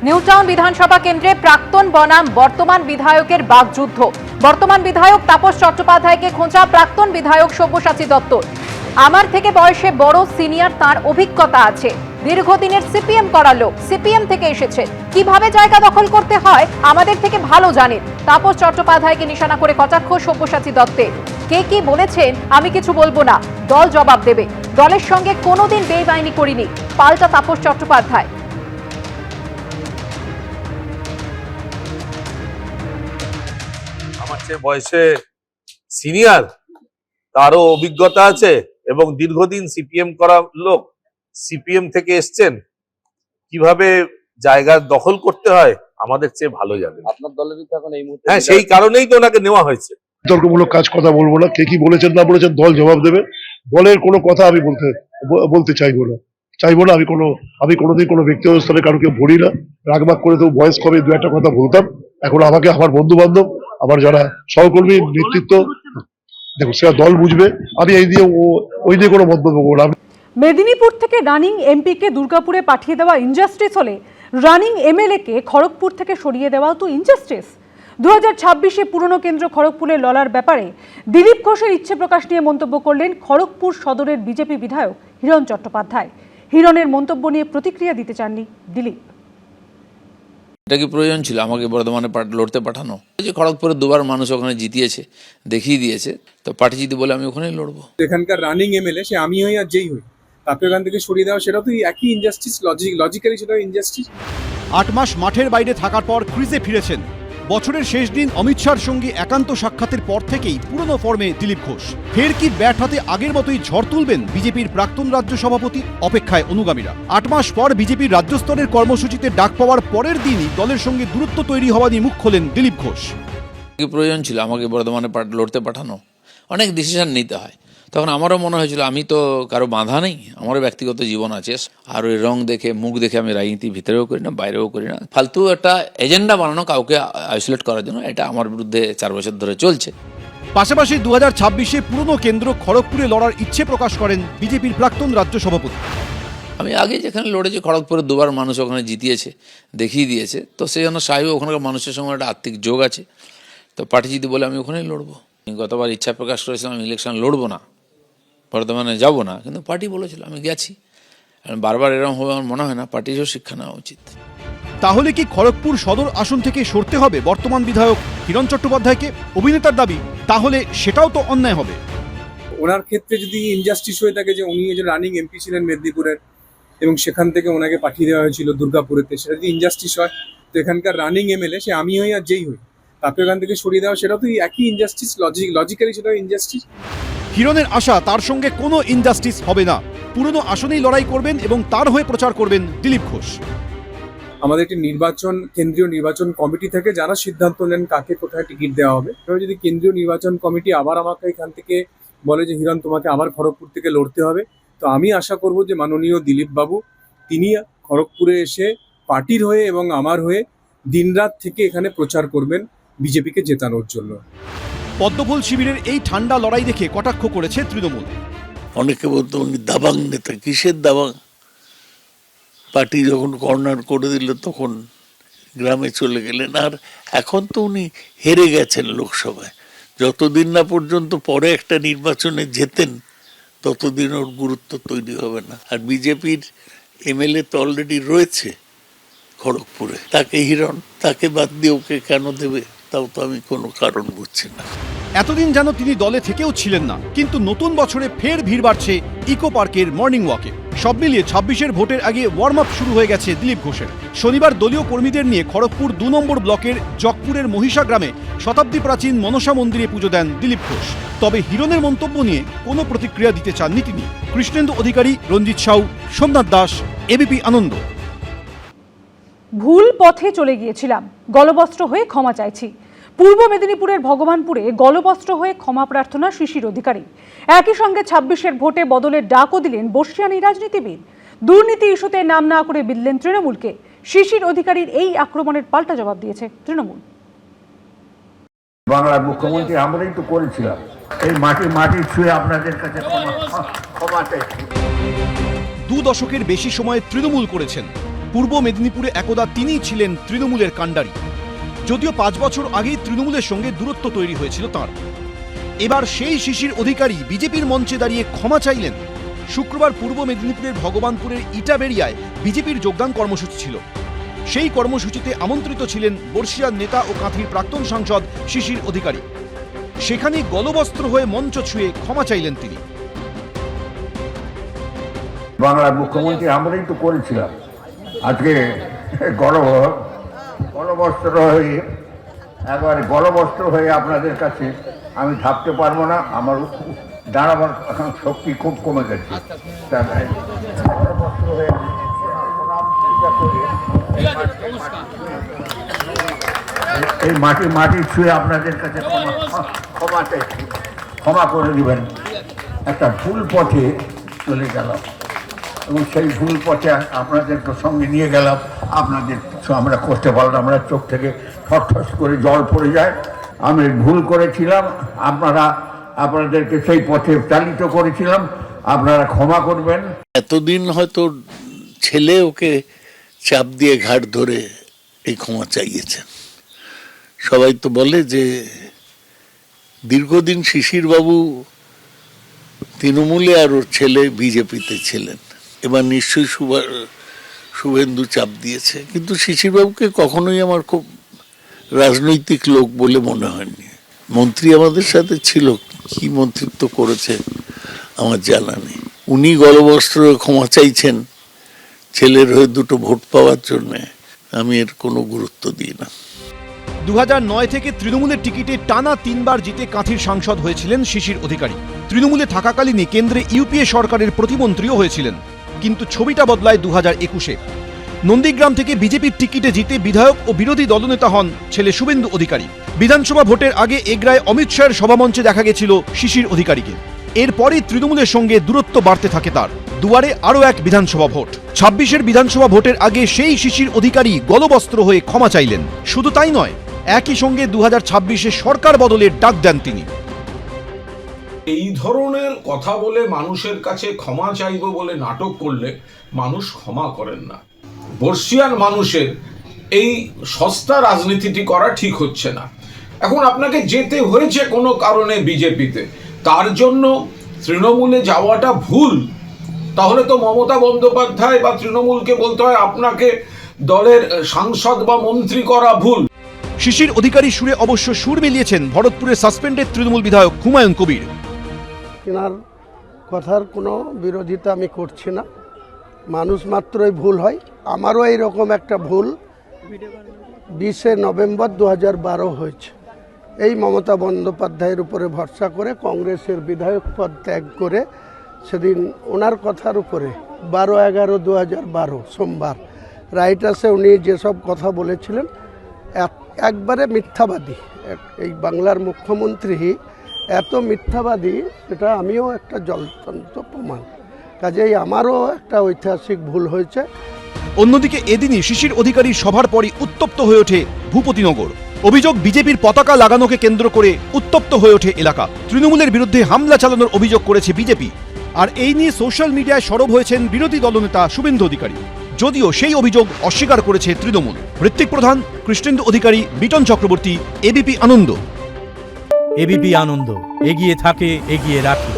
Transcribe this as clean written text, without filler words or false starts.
New town বিধানসভা কেন্দ্রে প্রাক্তন বনাম বর্তমান বিধায়কের বাকযুদ্ধ। বর্তমান বিধায়ক তাপস চট্টোপাধ্যায়কে খোঁচা প্রাক্তন বিধায়ক সব্যসাচী দত্ত। আমার থেকে বয়সে বড়, সিনিয়র, তার অভিজ্ঞতা আছে, দীর্ঘদিনের সিপিএম করা লোক, সিপিএম থেকে এসেছে, কিভাবে জায়গা দখল করতে হয় আমাদের থেকে ভালো জানেন। তাপস চট্টোপাধ্যায়কে নিশানা করে কটাক্ষ সব্যসাচী দত্তের। কে কি বলেছেন আমি কিছু বলবো না, দল জবাব দেবে। দলের সঙ্গে কোনোদিন বেআইনি করিনি, পাল্টা তাপস চট্টোপাধ্যায়। আমার চেয়ে বয়সে সিনিয়র, তারও অভিজ্ঞতা আছে এবং দীর্ঘদিন সিপিএম করা লোক, সিপিএম থেকে এসছেন, কিভাবে জায়গা দখল করতে হয় আমাদের চেয়ে ভালো জানেন। আপনার দলেরই তো এখন এই মুহূর্তে হ্যাঁ, সেই কারণেই তো ওনাকে নেওয়া হয়েছে। তর্কমূলক কাজ কথা বলবো না, কে কি বলেছেন না বলেছেন দল জবাব দেবে। দলের কোনো কথা আমি বলতে চাইবো না। আমি কোনোদিন কোনো ব্যক্তিগত স্তরে কারোকে বলি না। রাগবাগ করে তো বয়স কবে দু একটা কথা বলতাম। এখন আমাকে আমার বন্ধু বান্ধব, আমার যারা সহকর্মী, নেতৃত্ব, দেখো সেটা দল বুঝবে। আমি এই দিয়ে ওই দিয়ে কোনো মন্তব্য করবো না। মেদিনীপুর থেকে রানিং এমপিকে দুর্গাপুরে পাঠিয়ে দেওয়া ইনজাস্টিস হলে রানিং এমএলএ কে খড়গপুর থেকে সরিয়ে দেওয়াও তো ইনজাস্টিস। 2026-এ পুরনো কেন্দ্র খড়গপুরে লড়ার ব্যাপারে দিলীপ ঘোষের ইচ্ছে প্রকাশ নিয়ে মন্তব্য করলেন খড়গপুর সদরের বিজেপি বিধায়ক হিরণ চট্টোপাধ্যায়। হিরণের মন্তব্য নিয়ে প্রতিক্রিয়া দিতে চাননি দিলীপ। এটা কি প্রয়োজন ছিল আমাকে বর্ধমানে লড়তে পাঠানো? যে খড়গপুরে দুবার মানুষ ওখানে জিতিয়েছে, দেখিয়ে দিয়েছে, তো পার্টি জিতি বলে আমি ওখানেই লড়বো। এখানকার রানিং এমএলএ সে আমি হই আর যেই হই, তাকে এখান থেকে সরিয়ে দেওয়া সেটা তো একই ইনজাস্টিস, লজিক্যালি সেটা ইনজাস্টিস। 8 মাস মাঠের বাইরে থাকার পর ক্রিজে ফিরেছেন। বছরের শেষ দিন অমিত শাহর সঙ্গে একান্ত সাক্ষাতের পর থেকেই পুরনো ফর্মে দিলীপ ঘোষ। ফের কি ব্যাট হাতে আগের মতোই ঝড় তুলবেন বিজেপির প্রাক্তন রাজ্য সভাপতি? অপেক্ষায় অনুগামীরা। 8 মাস পর বিজেপির রাজ্য স্তরের কর্মসূচিতে ডাক পাওয়ার পরের দিনই দলের সঙ্গে দূরত্ব তৈরি হওয়া নিয়ে মুখ খোলেন দিলীপ ঘোষ। কি প্রয়োজন ছিল আমাকে বর্ধমানে লড়তে পাঠানো? অনেক ডিসিশন নিতে হয়। তখন আমারও মনে হয়েছিল আমি তো কারো বাঁধা নেই, আমারও ব্যক্তিগত জীবন আছে। আর ওই রং দেখে, মুখ দেখে আমি রাজনীতি ভিতরেও করি না, বাইরেও করি না। ফালতু একটা এজেন্ডা বানানো কাউকে আইসোলেট করার জন্য, এটা আমার বিরুদ্ধে 4 বছর ধরে চলছে। পাশাপাশি 2026-এ পুরনো কেন্দ্র খড়গপুরে লড়ার ইচ্ছে প্রকাশ করেন বিজেপির প্রাক্তন রাজ্য সভাপতি। আমি আগে যেখানে লড়েছি খড়গপুরে দুবার মানুষ ওখানে জিতিয়েছে, দেখিয়ে দিয়েছে, তো সেই জন্য সাহেব ওখানকার মানুষের সঙ্গে একটা আর্থিক যোগ আছে, তো পার্টি জিতি বলে আমি ওখানেই লড়বো। গতবার ইচ্ছা প্রকাশ করেছিলাম আমি ইলেকশন লড়বো না, বর্তমানে যাব না, কিন্তু পার্টি বলেছিল, আমি গেছি। বারবার এরকম হবে আমার মনে হয় না, পার্টিরও শিক্ষা নেওয়া উচিত। তাহলে কি খড়গপুর সদর আসন থেকে সরতে হবে বর্তমান বিধায়ক হিরণ চট্টোপাধ্যায়কে? অভিনেতার দাবি, তাহলে সেটাও তো অন্যায় হবে। ওনার ক্ষেত্রে যদি ইনজাস্টিস হয়ে থাকে যে উনি যে রানিং এমপি ছিলেন মেদিনীপুরের এবং সেখান থেকে ওনাকে পাঠিয়ে দেওয়া হয়েছিল দুর্গাপুরেতে, সেটা যদি ইনজাস্টিস হয়, তো এখানকার রানিং এমএলএ সে আমি হই আর যেই হই, তাকে এখান থেকে সরিয়ে দেওয়া সেটা তো একই ইনজাস্টিস, লজিক্যালি সেটা ইনজাস্টিস। হিরণের আশা তার সঙ্গে কোনো ইনজাস্টিস হবে না, পুরনো আসনেই লড়াই করবেন এবং তার হয়ে প্রচার করবেন দিলীপ ঘোষ। আমাদের একটি কেন্দ্রীয় নির্বাচন কমিটি থেকে যারা সিদ্ধান্ত নেন কাকে কোথায় টিকিট দেওয়া হবে, এবার যদি কেন্দ্রীয় নির্বাচন কমিটি আবার আমাকে এখান থেকে বলে যে হিরণ তোমাকে আবার খড়গপুর থেকে লড়তে হবে, তো আমি আশা করব যে মাননীয় দিলীপ বাবু তিনি খড়গপুরে এসে পার্টির হয়ে এবং আমার হয়ে দিনরাত থেকে এখানে প্রচার করবেন বিজেপিকে জেতানোর জন্য। পদ্মফুল শিবিরের এই ঠান্ডা লড়াই দেখে কটাক্ষ করেছে তৃণমূল। অনেকে বলতো উনি দাবাং নেতা। কিসের দাবাং? পার্টি যখন কর্নার করে দিল তখন গ্রামে চলে গেলেন। আর এখন তো উনি হেরে গেছেন লোকসভায়। যতদিন না পর্যন্ত পরে একটা নির্বাচনে জেতেন ততদিন ওর গুরুত্ব তৈরি হবে না। আর বিজেপির এমএলএ তো অলরেডি রয়েছে খড়গপুরে, তাকে হিরণ, তাকে বাদ দিয়ে ওকে কেন দেবে? তাও তো আমি কোনো কারণ বুঝছি না। এতদিন যেন তিনি দলে থেকেও ছিলেন না, কিন্তু নতুন বছরে ফের ভিড় বাড়ছে ইকো পার্কের মর্নিং ওয়াকে। সব মিলিয়ে 26-এর ভোটের আগে ওয়ার্ম আপ শুরু হয়ে গেছে দিলীপ ঘোষের। শনিবার দলীয় কর্মীদের নিয়ে খড়গপুর 2 নম্বর ব্লকের জকপুরের মহিষা গ্রামে শতাব্দী প্রাচীন মনসা মন্দিরে পুজো দেন দিলীপ ঘোষ। তবে হিরণের মন্তব্য নিয়ে কোনো প্রতিক্রিয়া দিতে চাননি তিনি। কৃষ্ণেন্দু অধিকারী, রঞ্জিত সাউ, সোমনাথ দাস, এবিপি আনন্দ। ভুল পথে চলে গিয়েছিলাম, গলবস্ত্র হয়ে ক্ষমা চাইছি। পূর্ব মেদিনীপুরের ভগবানপুরে গলবস্ত্র হয়ে ক্ষমা প্রার্থনা শিশির অধিকারী। একই সঙ্গে 26-এর ভোটে বদলের ডাকও দিলেন বর্ষিয়ান এই রাজনীতিবিদ। দুর্নীতি ইস্যুতে নাম না করে বিদলেন তৃণমূলকে। শিশির অধিকারীর এই আক্রমণের পাল্টা জবাব দিয়েছে তৃণমূল। বাংলার মুখ্যমন্ত্রী আমরাই তো করেছিলাম, এই মাটি ছুঁয়ে আপনাদের কাছে ক্ষমা চাইছি। 2 দশকের বেশি সময় তৃণমূল করেছেন। পূর্ব মেদিনীপুরে একদা তিনিই ছিলেন তৃণমূলের কাণ্ডারি। যদিও 5 বছর আগেই তৃণমূলের সঙ্গে দূরত্ব তৈরি হয়েছিল তাঁর। এবার সেই শিশির অধিকারী বিজেপির মঞ্চে দাঁড়িয়ে ক্ষমা চাইলেন। শুক্রবার পূর্ব মেদিনীপুরের ভগবানপুরের ইটাবেড়িয়ায় বিজেপির যোগদান কর্মসূচি ছিল। সেই কর্মসূচিতে আমন্ত্রিত ছিলেন বর্ষিয়ার নেতা ও কাঁথির প্রাক্তন সাংসদ শিশির অধিকারী। সেখানেই গলবস্ত্র হয়ে মঞ্চ ছুঁয়ে ক্ষমা চাইলেন তিনি। বাংলার মুখ্যমন্ত্রী আমরাই তো করেছিলাম। আজকে গলবস্ত্র হয়ে একবারে গলবস্ত্র হয়ে আপনাদের কাছে আমি থাকতে পারবো না। আমার দাঁড়াবার শক্তি খুব কমে গেছে। গলবস্ত্র হয়ে এই মাটি ছুঁয়ে আপনাদের কাছে ক্ষমা করে দিবেন। একটা ভুল পথে চলে গেলাম এবং সেই ভুল পথে আপনাদের সঙ্গে নিয়ে গেলাম। আপনাদের আমরা কষ্টে পারলাম, আমরা চোখ থেকে ঠস করে জল পড়ে যায়। আমি ভুল করেছিলাম, আপনাদেরকে সেই পথে চালিত করেছিলাম, আপনারা ক্ষমা করবেন। এতদিন হয়তো ছেলে ওকে চাপ দিয়ে ঘাট ধরে এই ক্ষমা চাইয়েছেন। সবাই তো বলে যে দীর্ঘদিন শিশিরবাবু তৃণমূলে আর ওর ছেলে বিজেপিতে ছিলেন। এবার নিশ্চয়ই শুভেন্দু চাপ দিয়েছে, কিন্তু শিশিরবাবুকে কখনোই আমার খুব রাজনৈতিক লোক বলে মনে হয়নি। মন্ত্রী আমাদের সাথে ছিল, কি মন্ত্রিত্ব করেছে আমার জানা নেই। উনি গলবস্ত্র ক্ষমা চাইছেন ছেলের হয়ে 2টো ভোট পাওয়ার জন্য। আমি এর কোনো গুরুত্ব দিই না। 2009 থেকে তৃণমূলের টিকিটে টানা 3 বার জিতে কাঁথির সাংসদ হয়েছিলেন শিশির অধিকারী। তৃণমূলে থাকাকালীনই কেন্দ্রে ইউপিএ সরকারের প্রতিমন্ত্রীও হয়েছিলেন। কিন্তু ছবিটা বদলায় 2021-এ। নন্দীগ্রাম থেকে বিজেপির টিকিটে জিতে বিধায়ক ও বিরোধী দলনেতা হন ছেলে শুভেন্দু অধিকারী। বিধানসভা ভোটের আগে এগরায় অমিত শাহের সভামঞ্চে দেখা গেছিল শিশির অধিকারীকে। এরপরই তৃণমূলের সঙ্গে দূরত্ব বাড়তে থাকে তার। দুয়ারে আরও এক বিধানসভা ভোট। 26-এর বিধানসভা ভোটের আগে সেই শিশির অধিকারী গলবস্ত্র হয়ে ক্ষমা চাইলেন। শুধু তাই নয়, একই সঙ্গে 2026-এ সরকার বদলের ডাক দেন তিনি। এই ধরনের কথা বলে মানুষের কাছে ক্ষমা চাইব বলে নাটক করলে মানুষ ক্ষমা করেন না। বর্ষিয়ান মানুষের এই সস্তা রাজনীতিটি করা ঠিক হচ্ছে না। এখন আপনাকে যেতে হয়েছে কোনো কারণে বিজেপিতে, তার জন্য তৃণমূলে যাওয়াটা ভুল। তাহলে তো মমতা বন্দ্যোপাধ্যায় বা তৃণমূলকে বলতে হয় আপনাকে দলের সাংসদ বা মন্ত্রী করা ভুল। শিশির অধিকারী সুরে অবশ্য সুর মিলিয়েছেন ভরতপুরের সাসপেন্ডেড তৃণমূল বিধায়ক হুমায়ুন কবির। এনার কথার কোনো বিরোধিতা আমি করছি না। মানুষ মাত্রই ভুল হয়। আমারও এইরকম একটা ভুল 20শে নভেম্বর 2012 হয়েছে। এই মমতা বন্দ্যোপাধ্যায়ের উপরে ভরসা করে কংগ্রেসের বিধায়ক পদ ত্যাগ করে সেদিন ওনার কথার উপরে 12/11/2012 সোমবার রাইটার্সে উনি যেসব কথা বলেছিলেন একবারে মিথ্যাবাদী। এই বাংলার মুখ্যমন্ত্রী এত মিথ্যাবাদী, সেটা আমিও একটা জ্বলন্ত প্রমাণ। কাজেই আমারও একটা ঐতিহাসিক ভুল হয়েছে। অন্যদিকে এদিনই শিশির অধিকারীর সভার পরই উত্তপ্ত হয়ে ওঠে ভূপতিনগর। অভিযোগ, বিজেপির পতাকা লাগানোকে কেন্দ্র করে উত্তপ্ত হয়ে ওঠে এলাকা। তৃণমূলের বিরুদ্ধে হামলা চালানোর অভিযোগ করেছে বিজেপি। আর এই নিয়ে সোশ্যাল মিডিয়ায় সরব হয়েছেন বিরোধী দলনেতা শুভেন্দু অধিকারী। যদিও সেই অভিযোগ অস্বীকার করেছে তৃণমূল। ঋত্বিক প্রধান, কৃষ্ণেন্দু অধিকারী, বিটন চক্রবর্তী, এবিপি আনন্দ। এবিপি আনন্দ, এগিয়ে থাকে, এগিয়ে রাখে।